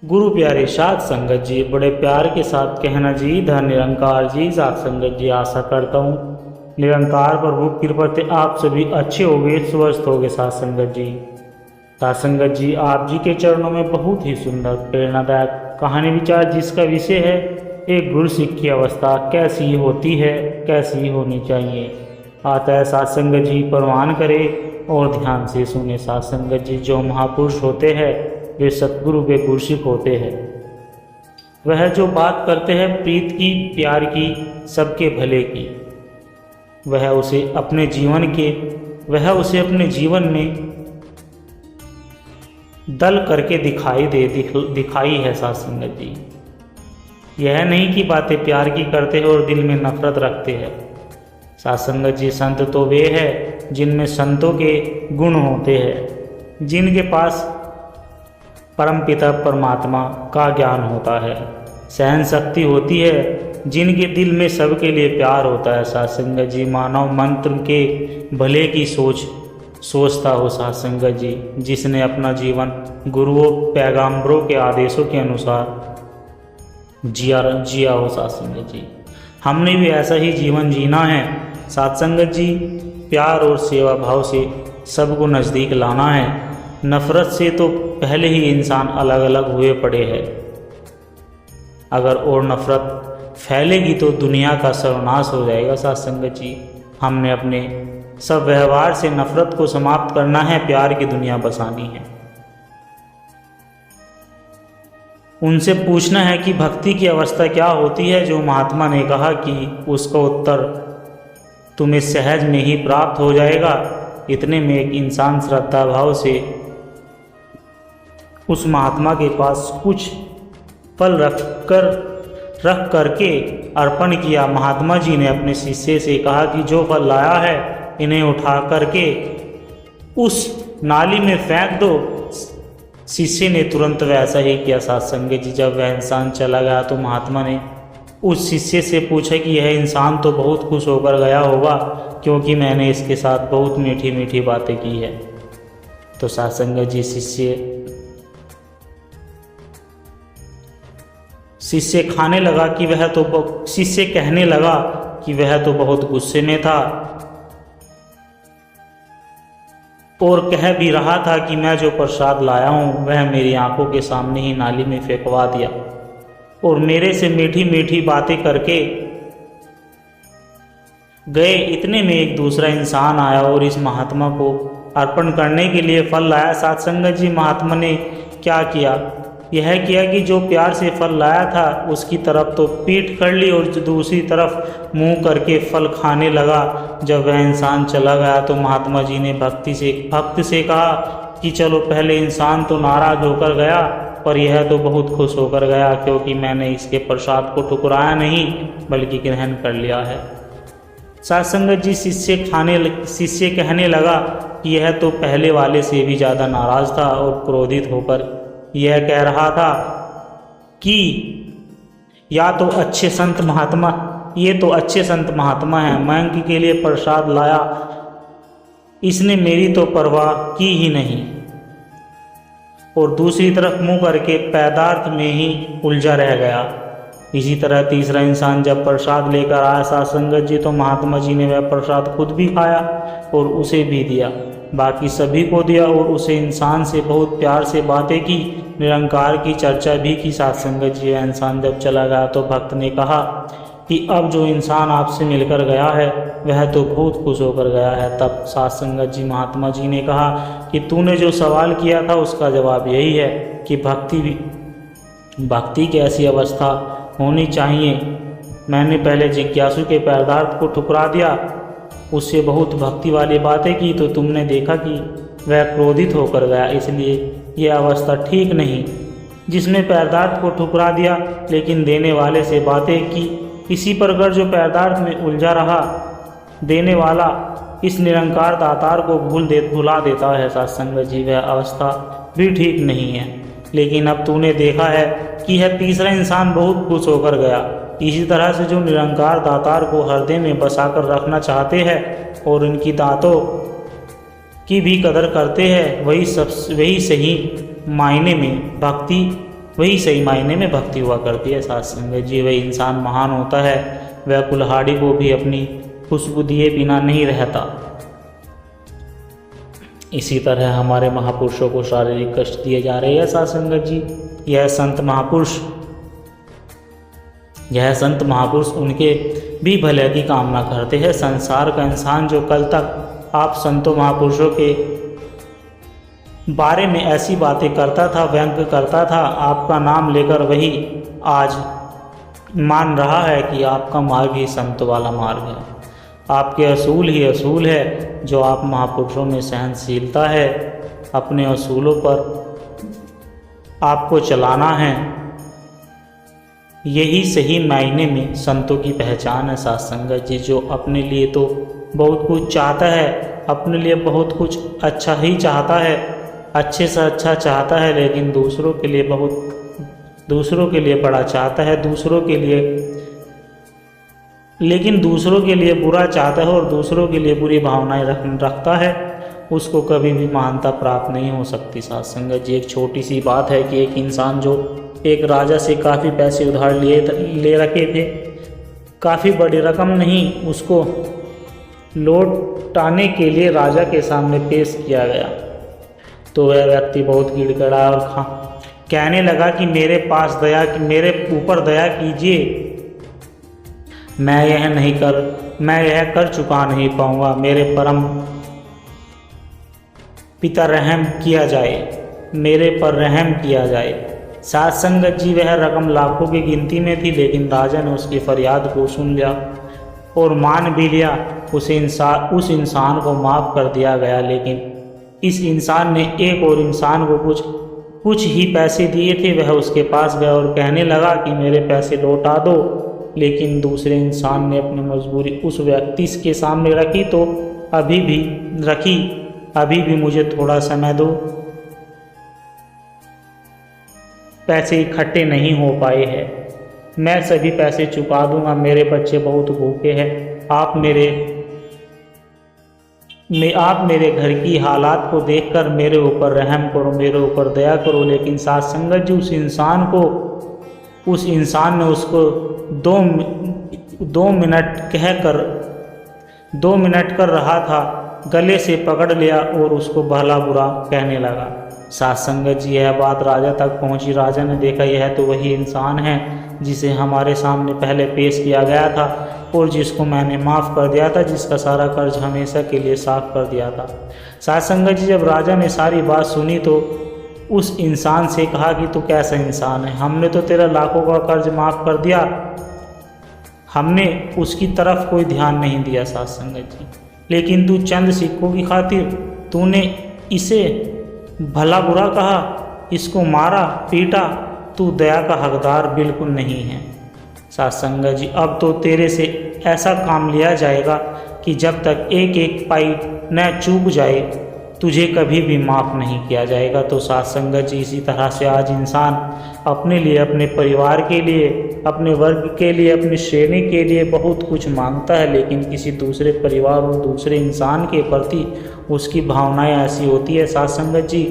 गुरु प्यारे साध संगत जी, बड़े प्यार के साथ कहना जी, धन निरंकार जी। साध संगत जी, आशा करता हूँ निरंकार प्रभु कृपा से आप सभी अच्छे होगे, स्वस्थ होगे। साध संगत जी, साध संगत जी, आप जी के चरणों में बहुत ही सुंदर प्रेरणादायक कहानी विचार, जिसका विषय है एक गुरु सिख की अवस्था कैसी होती है, कैसी होनी चाहिए, आता है। साध संगत जी, प्रमाण करें और ध्यान से सुने। साध संगत जी, जो महापुरुष होते हैं वे सतगुरु के गुरसिख होते हैं। वह जो बात करते हैं प्रीत की, प्यार की, सबके भले की, वह उसे अपने जीवन में दल करके दिखाई है। साध संगत जी, यह नहीं कि बातें प्यार की करते हैं और दिल में नफरत रखते हैं। साध संगत जी, संत तो वे हैं जिनमें संतों के गुण होते हैं, जिनके पास परमपिता परमात्मा का ज्ञान होता है, सहन शक्ति होती है, जिनके दिल में सबके लिए प्यार होता है। साध संगत जी, मानव मंत्र के भले की सोचता हो। साध संगत जी, जिसने अपना जीवन गुरुओं पैगंबरों के आदेशों के अनुसार जिया हो। साध संगत जी, हमने भी ऐसा ही जीवन जीना है। साध संगत जी, प्यार और सेवा भाव से सबको नज़दीक लाना है। नफरत से तो पहले ही इंसान अलग अलग हुए पड़े हैं। अगर और नफरत फैलेगी तो दुनिया का सर्वनाश हो जाएगा। साध संगत जी, हमने अपने सब व्यवहार से नफरत को समाप्त करना है, प्यार की दुनिया बसानी है। उनसे पूछना है कि भक्ति की अवस्था क्या होती है। जो महात्मा ने कहा कि उसका उत्तर तुम्हें सहज में ही प्राप्त हो जाएगा। इतने में एक इंसान श्रद्धा भाव से उस महात्मा के पास कुछ फल रख करके अर्पण किया। महात्मा जी ने अपने शिष्य से कहा कि जो फल लाया है इन्हें उठा करके उस नाली में फेंक दो। शिष्य ने तुरंत वैसा ही किया। साध संगत जी, जब वह इंसान चला गया तो महात्मा ने उस शिष्य से पूछा कि यह इंसान तो बहुत खुश होकर गया होगा, क्योंकि मैंने इसके साथ बहुत मीठी मीठी बातें की है। तो साध संगत जी, शिष्य कहने लगा कि वह तो बहुत गुस्से में था और कह भी रहा था कि मैं जो प्रसाद लाया हूँ वह मेरी आंखों के सामने ही नाली में फेंकवा दिया और मेरे से मीठी मीठी बातें करके गए। इतने में एक दूसरा इंसान आया और इस महात्मा को अर्पण करने के लिए फल लाया। साध संगत जी, महात्मा ने क्या किया? यह किया कि जो प्यार से फल लाया था उसकी तरफ तो पीठ कर ली और दूसरी तरफ मुंह करके फल खाने लगा। जब वह इंसान चला गया तो महात्मा जी ने भक्त से कहा कि चलो, पहले इंसान तो नाराज होकर गया पर यह तो बहुत खुश होकर गया, क्योंकि मैंने इसके प्रसाद को ठुकराया नहीं बल्कि ग्रहण कर लिया है। साध संगत जी, शिष्य कहने लगा कि यह तो पहले वाले से भी ज़्यादा नाराज था और क्रोधित होकर यह कह रहा था कि ये तो अच्छे संत महात्मा हैं, मैं के लिए प्रसाद लाया, इसने मेरी तो परवाह की ही नहीं। और दूसरी तरफ मुंह करके पैदार्थ में ही उलझा रह गया। इसी तरह तीसरा इंसान जब प्रसाद लेकर आया साध संगत जी, तो महात्मा जी ने वह प्रसाद खुद भी खाया और उसे भी दिया, बाकी सभी को दिया और उसे इंसान से बहुत प्यार से बातें की, निरंकार की चर्चा भी की। साध संगत जी, वह इंसान जब चला गया तो भक्त ने कहा कि अब जो इंसान आपसे मिलकर गया है वह तो बहुत खुश होकर गया है। तब साध संगत जी, महात्मा जी ने कहा कि तूने जो सवाल किया था उसका जवाब यही है कि भक्ति की ऐसी अवस्था होनी चाहिए। मैंने पहले जिज्ञासु के पैदार्थ को ठुकरा दिया, उससे बहुत भक्ति वाली बातें की, तो तुमने देखा कि वह क्रोधित होकर गया, इसलिए यह अवस्था ठीक नहीं। जिसने पैदार्थ को ठुकरा दिया लेकिन देने वाले से बातें की, इसी प्रकार जो पैदार्थ में उलझा रहा, देने वाला इस निरंकार दातार को भुला देता है। साध संगत जी, वह अवस्था भी ठीक नहीं है। लेकिन अब तूने देखा है कि यह तीसरा इंसान बहुत खुश होकर गया। इसी तरह से जो निरंकार दातार को हृदय में बसाकर रखना चाहते हैं और उनकी दातों की भी कदर करते हैं, वही सही मायने में भक्ति वही सही मायने में भक्ति हुआ करती है साथ संगत जी। वही इंसान महान होता है, वह कुल्हाड़ी को भी अपनी खुशबू दिए बिना नहीं रहता। इसी तरह हमारे महापुरुषों को शारीरिक कष्ट दिए जा रहे हैं साथ संगत जी। यह संत महापुरुष उनके भी भले की कामना करते हैं। संसार का इंसान जो कल तक आप संतों महापुरुषों के बारे में ऐसी बातें करता था, व्यंग करता था, आपका नाम लेकर वही आज मान रहा है कि आपका मार्ग ही संत वाला मार्ग है, आपके असूल ही असूल है। जो आप महापुरुषों में सहनशीलता है, अपने असूलों पर आपको चलाना है, यही सही मायने में संतों की पहचान है साथ संगत जी। जो अपने लिए तो बहुत कुछ चाहता है, अपने लिए बहुत कुछ अच्छा ही चाहता है, अच्छे से अच्छा चाहता है, लेकिन दूसरों के लिए बड़ा चाहता है, दूसरों के लिए बुरा चाहता है और दूसरों के लिए बुरी भावनाएं रखता है, उसको कभी भी महानता प्राप्त नहीं हो सकती साथ संगत जी। एक छोटी सी बात है कि एक इंसान जो एक राजा से काफ़ी पैसे उधार ले रखे थे, काफ़ी बड़ी रकम नहीं, उसको लौटाने के लिए राजा के सामने पेश किया गया, तो वह व्यक्ति बहुत गिड़गिड़ा और कहने लगा कि मेरे ऊपर दया कीजिए, मैं यह कर चुका नहीं पाऊंगा, मेरे परम पिता मेरे पर रहम किया जाए। साथ संगत जी वह रकम लाखों की गिनती में थी, लेकिन राजा ने उसकी फरियाद को सुन लिया और मान भी लिया। उस इंसान को माफ़ कर दिया गया, लेकिन इस इंसान ने एक और इंसान को कुछ ही पैसे दिए थे। वह उसके पास गया और कहने लगा कि मेरे पैसे लौटा दो, लेकिन दूसरे इंसान ने अपनी मजबूरी उस व्यक्ति के सामने रखी, तो अभी भी मुझे थोड़ा समय दो, पैसे इकट्ठे नहीं हो पाए हैं, मैं सभी पैसे चुका दूंगा, मेरे बच्चे बहुत भूखे हैं, आप मेरे घर की हालात को देखकर मेरे ऊपर रहम करो, मेरे ऊपर दया करो। लेकिन साथ संगत जी उस इंसान ने उसको 2 मिनट कर रहा था, गले से पकड़ लिया और उसको भला बुरा कहने लगा। साथ संगत जी यह बात राजा तक पहुंची। राजा ने देखा यह तो वही इंसान है जिसे हमारे सामने पहले पेश किया गया था और जिसको मैंने माफ़ कर दिया था, जिसका सारा कर्ज हमेशा के लिए साफ कर दिया था। साथ संगत जी जब राजा ने सारी बात सुनी तो उस इंसान से कहा कि तू कैसा इंसान है, हमने तो तेरा लाखों का कर्ज माफ़ कर दिया, हमने उसकी तरफ कोई ध्यान नहीं दिया साथ संगत जी, लेकिन तू चंद सिक्कों की खातिर तूने इसे भला बुरा कहा, इसको मारा पीटा, तू दया का हकदार बिल्कुल नहीं है। साथ संगत जी अब तो तेरे से ऐसा काम लिया जाएगा कि जब तक एक पाई न चूक जाए तुझे कभी भी माफ़ नहीं किया जाएगा। तो साथ संगत जी इसी तरह से आज इंसान अपने लिए, अपने परिवार के लिए, अपने वर्ग के लिए, अपनी श्रेणी के लिए बहुत कुछ मांगता है, लेकिन किसी दूसरे परिवार और दूसरे इंसान के प्रति उसकी भावनाएं ऐसी होती है साथ संगत जी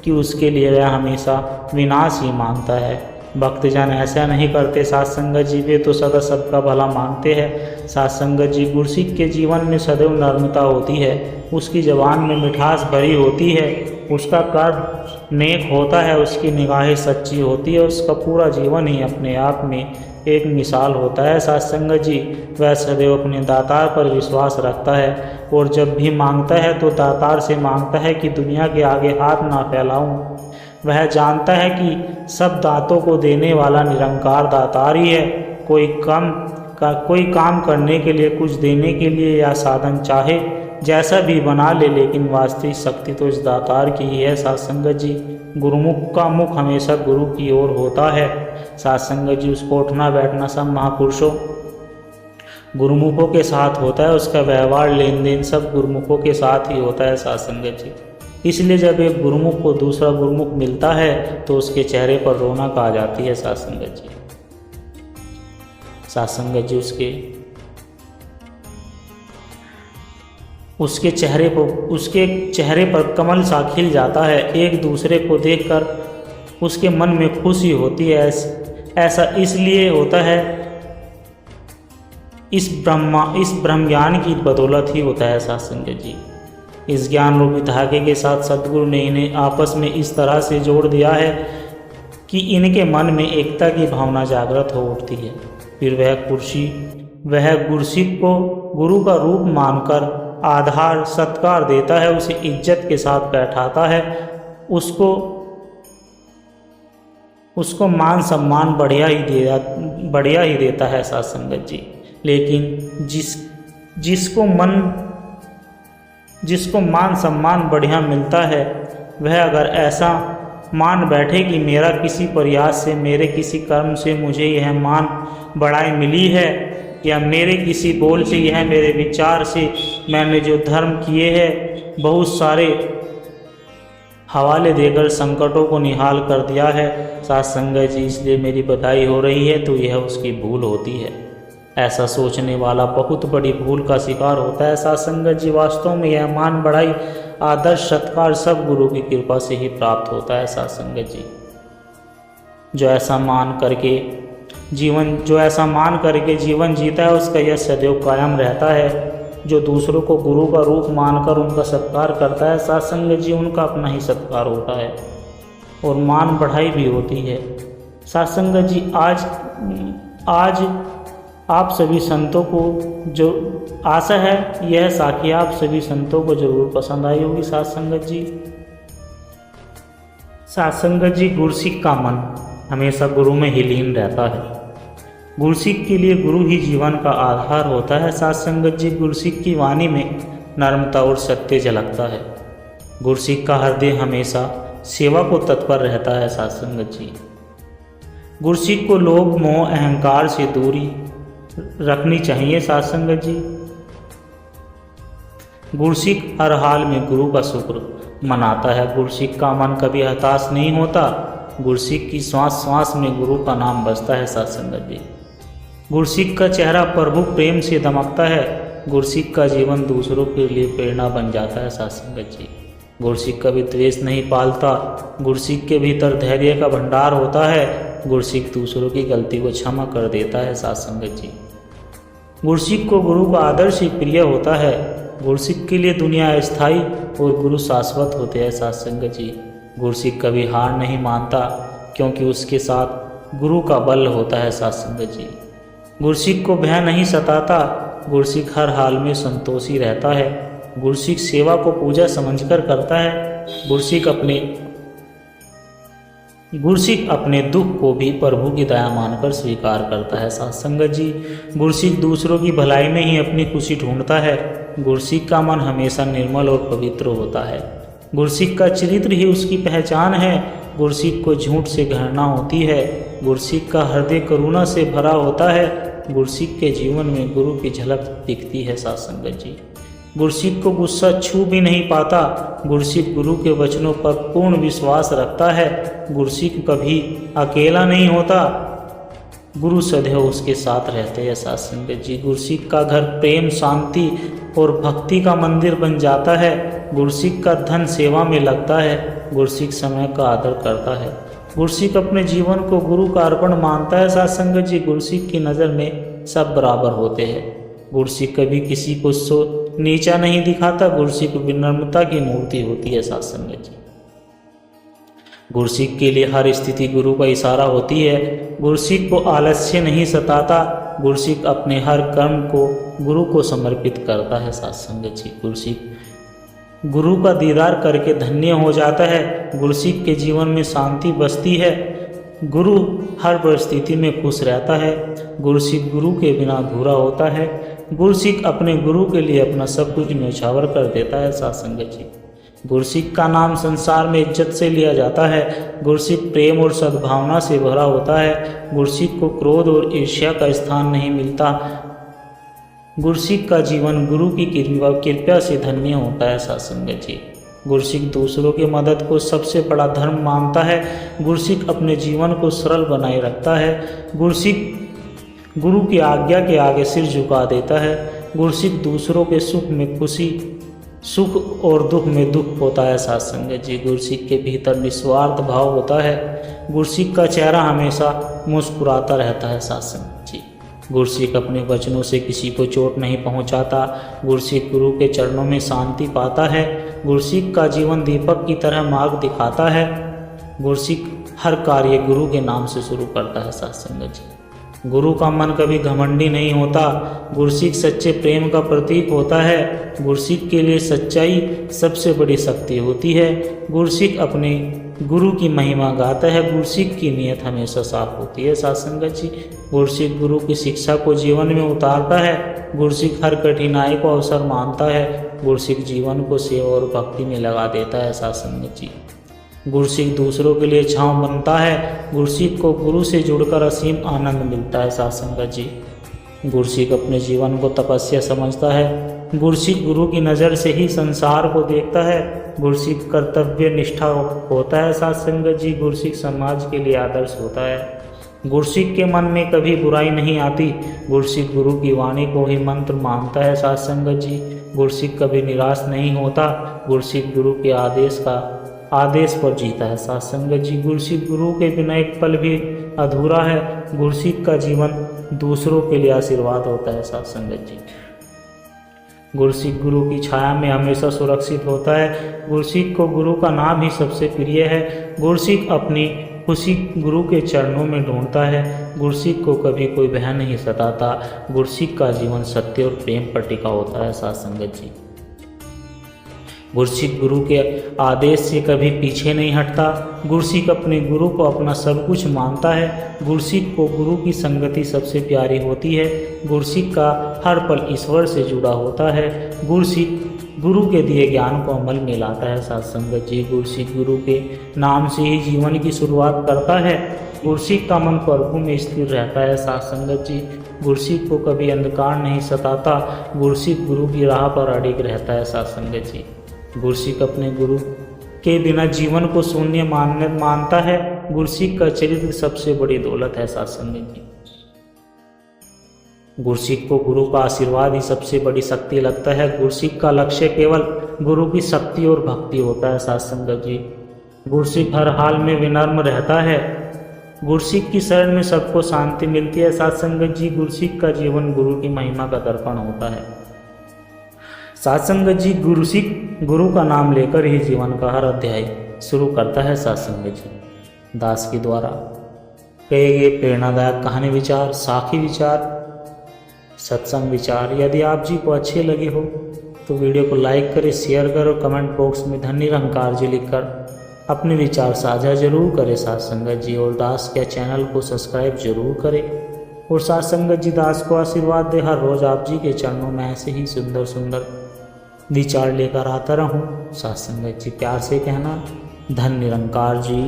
कि उसके लिए वह हमेशा विनाश ही मांगता है। भक्तजन ऐसा नहीं करते साथ संगत जी, वे तो सदा सबका भला मांगते हैं। साथ संगत जी गुरसिक के जीवन में सदैव नर्मता होती है, उसकी ज़बान में मिठास भरी होती है, उसका कर्म नेक होता है, उसकी निगाहें सच्ची होती है, उसका पूरा जीवन ही अपने आप में एक मिसाल होता है। साथ संगत जी वह सदैव अपने दातार पर विश्वास रखता है और जब भी मांगता है तो दातार से मांगता है कि दुनिया के आगे हाथ ना फैलाऊं। वह जानता है कि सब दातों को देने वाला निरंकार दातार ही है। कोई काम करने के लिए, कुछ देने के लिए या साधन चाहे जैसा भी बना ले, लेकिन वास्तविक शक्ति तो इस दातार की ही है। साथ संगत जी गुरुमुख का मुख हमेशा गुरु की ओर होता है। साथ संगत जी उसको उठना बैठना सब महापुरुषों गुरुमुखों के साथ होता है, उसका व्यवहार लेन देन सब गुरुमुखों के साथ ही होता है साथ संगत जी। इसलिए जब एक गुरुमुख को दूसरा गुरुमुख मिलता है तो उसके चेहरे पर रौनक आ जाती है साथ संगत जी। साथ संगत जी उसके चेहरे पर कमल सा खिल जाता है। एक दूसरे को देखकर उसके मन में खुशी होती है। ऐसा इसलिए होता है, इस ब्रह्म ज्ञान की बदौलत ही होता है साथ संगत जी। इस ज्ञान रूपी धागे के साथ सद्गुरु ने इन्हें आपस में इस तरह से जोड़ दिया है कि इनके मन में एकता की भावना जागृत हो उठती है। फिर वह गुरसिक को गुरु का रूप मानकर आधार सत्कार देता है, उसे इज्जत के साथ बैठाता है, उसको मान सम्मान बढ़िया ही देता है साथ संगत जी। लेकिन जिसको मान सम्मान बढ़िया मिलता है, वह अगर ऐसा मान बैठे कि मेरा किसी प्रयास से, मेरे किसी कर्म से मुझे यह मान बढ़ाई मिली है, या मेरे किसी बोल से, यह मेरे विचार से मैंने जो धर्म किए हैं, बहुत सारे हवाले देकर संकटों को निहाल कर दिया है साथ संगत जी, इसलिए मेरी बधाई हो रही है, तो यह उसकी भूल होती है। ऐसा सोचने वाला बहुत बड़ी भूल का शिकार होता है साथ संगत जी। वास्तव में यह मान बढ़ाई, आदर्श सत्कार सब गुरु की कृपा से ही प्राप्त होता है साथ संगत जी। जो ऐसा मान करके जीवन जीता है, उसका यह सदैव कायम रहता है। जो दूसरों को गुरु का रूप मानकर उनका सत्कार करता है साथ संगत जी, उनका अपना ही सत्कार होता है और मान बढ़ाई भी होती है साथ संगत जी। आज आप सभी संतों को, जो आशा है यह साखी आप सभी संतों को जरूर पसंद आई होगी साथ संगत जी। साथ संगत जी, गुरसिक का मन हमेशा गुरु में ही लीन रहता है। गुरसिक के लिए गुरु ही जीवन का आधार होता है साथ संगत जी। गुरसिक की वाणी में नर्मता और सत्य झलकता है। गुरसिक का हृदय हमेशा सेवा को तत्पर रहता है साथ संगत जी। गुरसिक को लोभ मोह अहंकार से दूरी रखनी चाहिए साथ संगत जी। गुरसिक हर हाल में गुरु का शुक्र मनाता है। गुरसिक का मन कभी हताश नहीं होता। गुरसिक की श्वास श्वास में गुरु का नाम बजता है साथ संगत जी। गुरसिक का चेहरा प्रभु प्रेम से दमकता है। गुरसिक का जीवन दूसरों के लिए प्रेरणा बन जाता है साथ संगत जी। गुरसिक कभी द्वेष नहीं पालता। गुरसिक के भीतर धैर्य का भंडार होता है। गुरसिक दूसरों की गलती को क्षमा कर देता है साथ संगत जी। गुरसिक को गुरु का आदर्श ही प्रिय होता है। गुरसिक के लिए दुनिया अस्थायी और गुरु शाश्वत होते हैं साथ संगत जी। गुरसिक कभी हार नहीं मानता, क्योंकि उसके साथ गुरु का बल होता है साथ संगत जी। गुरसिक को भय नहीं सताता। गुरसिक हर हाल में संतोषी रहता है। गुरसिक सेवा को पूजा समझकर करता है। गुरसिक अपने दुख को भी प्रभु की दया मानकर स्वीकार करता है साथ संगत जी। गुरसिक दूसरों की भलाई में ही अपनी खुशी ढूंढता है। गुरसिक का मन हमेशा निर्मल और पवित्र होता है। गुरसिक का चरित्र ही उसकी पहचान है। गुरसिक को झूठ से घृणा होती है। गुरसिक का हृदय करुणा से भरा होता है। गुरसिक के जीवन में गुरु की झलक दिखती है साथ संगत जी। गुरसिक को गुस्सा छू भी नहीं पाता। गुरसिक गुरु के वचनों पर पूर्ण विश्वास रखता है। गुरसिक कभी अकेला नहीं होता। गुरु सदैव उसके साथ रहते हैं साथ संगत जी। गुरसिक का घर प्रेम, शांति और भक्ति का मंदिर बन जाता है। गुरसिक का धन सेवा में लगता है। गुरसिक समय का आदर करता है। गुरसिक अपने जीवन को गुरु का अर्पण मानता है साथ संगत जी। गुरसिक की नज़र में सब बराबर होते हैं। गुरसिक कभी किसी को नीचा नहीं दिखाता। गुरसिक विनम्रता की मूर्ति होती है साथ संगत जी। गुरसिक के लिए हर स्थिति गुरु का इशारा होती है। गुरसिक को आलस्य नहीं सताता। गुरसिक अपने हर कर्म को गुरु को समर्पित करता है साथ संगत जी। गुरसिक गुरु का दीदार करके धन्य हो जाता है। गुरसिक के जीवन में शांति बसती है। गुरु हर परिस्थिति में खुश रहता है। गुरसिक गुरु के बिना अधूरा होता है। गुरसिक अपने गुरु के लिए अपना सब कुछ न्यौछावर कर देता है साथ संगत जी। गुरसिक का नाम संसार में इज्जत से लिया जाता है। गुरसिक प्रेम और सद्भावना से भरा होता है। गुरसिक को क्रोध और ईर्ष्या का स्थान नहीं मिलता। गुरसिक का जीवन गुरु की कृपा से धन्य होता है साथ संगत जी। गुरसिक दूसरों की मदद को सबसे बड़ा धर्म मानता है। गुरसिक अपने जीवन को सरल बनाए रखता है। गुरसिक गुरु की आज्ञा के आगे सिर झुका देता है। गुरसिक दूसरों के सुख में खुशी सुख और दुख में दुख होता है साथ संगत जी। गुरसिक के भीतर निस्वार्थ भाव होता है। गुरसिक का चेहरा हमेशा मुस्कुराता रहता है साथ संगत जी। गुरसिक अपने वचनों से किसी को चोट नहीं पहुंचाता। गुरसिक गुरु के चरणों में शांति पाता है। गुरसिक का जीवन दीपक की तरह मार्ग दिखाता है। गुरसिक हर कार्य गुरु के नाम से शुरू करता है साथ संगत जी। गुरु का मन कभी घमंडी नहीं होता। गुरसिक सच्चे प्रेम का प्रतीक होता है। गुरसिक के लिए सच्चाई सबसे बड़ी शक्ति होती है। गुरसिक अपने गुरु की महिमा गाता है। गुरसिक की नीयत हमेशा साफ होती है साथ संगत जी। गुरसिक गुरु की शिक्षा को जीवन में उतारता है। गुरसिक हर कठिनाई को अवसर मानता है। गुरसिक जीवन को सेवा और भक्ति में लगा देता है साथ संगत जी। गुरसिक दूसरों के लिए छांव बनता है। गुरसिक को गुरु से जुड़कर असीम आनंद मिलता है साथ संगत जी। गुरसिक अपने जीवन को तपस्या समझता है। गुरसिक गुरु की नज़र से ही संसार को देखता है। गुरसिक कर्तव्य निष्ठा होता है साथ संगत जी। गुरसिक समाज के लिए आदर्श होता है। गुरसिक के मन में कभी बुराई नहीं आती। गुरसिक गुरु की वाणी को ही मंत्र मानता है साथ संगत जी। गुरसिक कभी निराश नहीं होता। गुरसिक गुरु के आदेश पर जीता है साथ संगत जी। गुरसिक गुरु के बिना एक पल भी अधूरा है। गुरसिक का जीवन दूसरों के लिए आशीर्वाद होता है साथ संगत जी। गुरसिक गुरु की छाया में हमेशा सुरक्षित होता है। गुरसिक को गुरु का नाम ही सबसे प्रिय है। गुरसिक अपनी खुशी गुरु के चरणों में ढूंढता है। गुरसिक को कभी कोई भय नहीं सताता। गुरसिक का जीवन सत्य और प्रेम पर टिका होता है साथ संगत जी। गुरसिक गुरु के आदेश से कभी पीछे नहीं हटता। गुरसिक अपने गुरु को अपना सब कुछ मानता है। गुरसिक को गुरु की संगति सबसे प्यारी होती है। गुरसिक का हर पल ईश्वर से जुड़ा होता है। गुरसिक गुरु के दिए ज्ञान को अमल में लाता है साथ संगत जी। गुरसिक गुरु के नाम से ही जीवन की शुरुआत करता है। गुरसिक का मन प्रभु में स्थिर रहता है साथ संगत जी। गुरसिक को कभी अंधकार नहीं सताता। गुरसिक गुरु की राह पर अडिग रहता है साथ संगत जी। गुरसिक अपने गुरु के बिना जीवन को शून्य मानता है। गुरसिक का चरित्र सबसे बड़ी दौलत है साथ संगत जी। गुरसिक को गुरु का आशीर्वाद ही सबसे बड़ी शक्ति लगता है। गुरसिक का लक्ष्य केवल गुरु की शक्ति और भक्ति होता है साथ संगत जी। गुरसिक हर हाल में विनम्र रहता है। गुरसिक की शरण में सबको शांति मिलती है साथ संगत जी। गुरसिक का जीवन गुरु की महिमा का दर्पण होता है साथ संगत जी। गुरसिक गुरु का नाम लेकर ही जीवन का हर अध्याय शुरू करता है साथ संगत जी। दास के द्वारा कहे गए प्रेरणादायक कहानी विचार, साखी विचार, सत्संग विचार यदि आप जी को अच्छे लगे हो तो वीडियो को लाइक करें, शेयर करें और कमेंट बॉक्स में धन निरंकार जी लिखकर अपने विचार साझा जरूर करें साथ संगत जी। और दास के चैनल को सब्सक्राइब जरूर करें और साथ संगत जी दास को आशीर्वाद दे हर रोज आप जी के चरणों में ऐसे ही सुंदर सुंदर विचार लेकर आता रहूं। साथ संगत जी प्यार से कहना धन निरंकार जी।